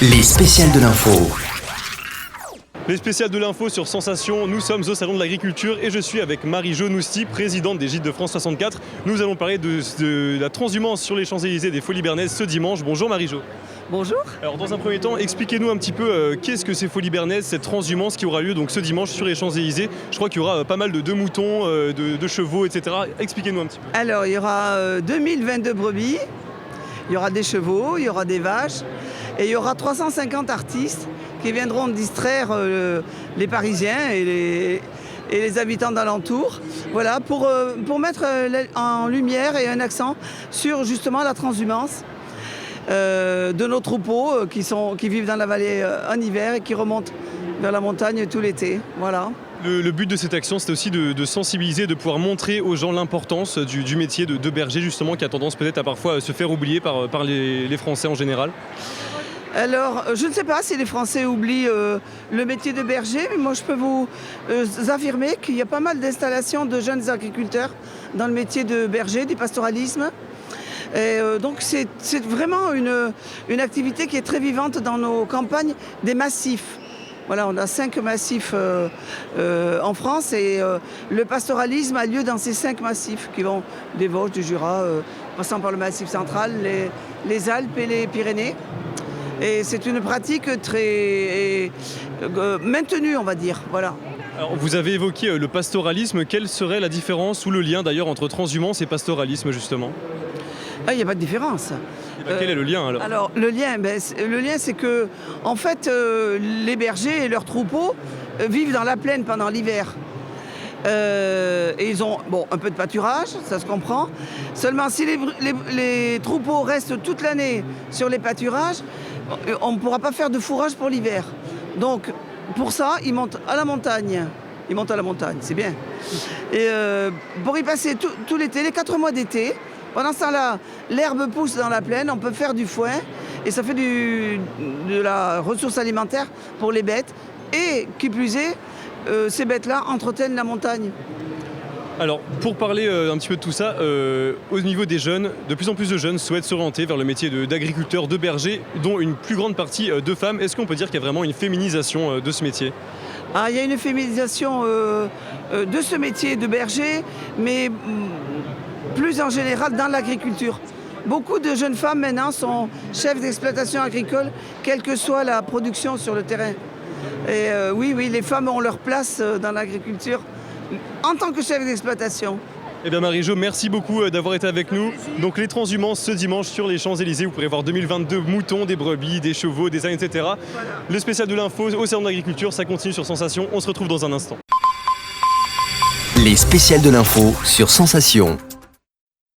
Les spéciales de l'info. Les spéciales de l'info sur Sensation, nous sommes au Salon de l'Agriculture et je suis avec Marie-Jo Nousty, présidente des Gîtes de France 64. Nous allons parler de la transhumance sur les Champs-Élysées des Folies Bernaises ce dimanche. Bonjour Marie-Jo. Bonjour. Alors dans un premier temps, expliquez-nous un petit peu qu'est-ce que ces Folies Bernaises, cette transhumance qui aura lieu donc ce dimanche sur les Champs-Élysées. Je crois qu'il y aura pas mal de moutons, de chevaux, etc. Expliquez-nous un petit peu. Alors il y aura 2022 brebis, il y aura des chevaux, il y aura des vaches et il y aura 350 artistes qui viendront distraire les Parisiens et les habitants d'alentour, voilà, pour mettre en lumière et un accent sur justement la transhumance de nos troupeaux qui vivent dans la vallée en hiver et qui remontent vers la montagne tout l'été. Voilà. Le but de cette action, c'est aussi de sensibiliser, de pouvoir montrer aux gens l'importance du métier de berger, justement, qui a tendance peut-être à parfois se faire oublier par les Français en général. Alors, je ne sais pas si les Français oublient le métier de berger, mais moi je peux vous affirmer qu'il y a pas mal d'installations de jeunes agriculteurs dans le métier de berger, du pastoralisme. Et donc c'est vraiment une activité qui est très vivante dans nos campagnes, des massifs. Voilà, on a 5 massifs en France et le pastoralisme a lieu dans ces 5 massifs qui vont des Vosges, du Jura, passant par le Massif central, les Alpes et les Pyrénées. Et c'est une pratique très maintenue, on va dire. Voilà. Alors, vous avez évoqué le pastoralisme. Quelle serait la différence ou le lien d'ailleurs entre transhumance et pastoralisme justement ? Il n'y a pas de différence. Quel est le lien alors ? Alors le lien, c'est que en fait, les bergers et leurs troupeaux vivent dans la plaine pendant l'hiver. Et ils ont un peu de pâturage, ça se comprend. Seulement si les troupeaux restent toute l'année sur les pâturages, on ne pourra pas faire de fourrage pour l'hiver. Donc pour ça, ils montent à la montagne. Ils montent à la montagne, c'est bien. Et pour y passer tout l'été, les 4 mois d'été, pendant ce temps-là, l'herbe pousse dans la plaine, on peut faire du foin et ça fait de la ressource alimentaire pour les bêtes. Et qui plus est, ces bêtes-là entretiennent la montagne. Alors, pour parler un petit peu de tout ça, au niveau des jeunes, de plus en plus de jeunes souhaitent s'orienter vers le métier d'agriculteur, de berger, dont une plus grande partie de femmes. Est-ce qu'on peut dire qu'il y a vraiment une féminisation de ce métier ? Il y a une féminisation de ce métier de berger, mais plus en général dans l'agriculture. Beaucoup de jeunes femmes maintenant sont chefs d'exploitation agricole, quelle que soit la production sur le terrain. Et oui, les femmes ont leur place dans l'agriculture en tant que chef d'exploitation. Eh bien Marie-Jo, merci beaucoup d'avoir été avec nous. Donc les transhumances ce dimanche sur les Champs-Élysées, vous pourrez voir 2022 moutons, des brebis, des chevaux, des ânes, etc. Voilà. Le spécial de l'info au Salon de l'Agriculture, ça continue sur Sensation. On se retrouve dans un instant. Les spéciales de l'info sur Sensation.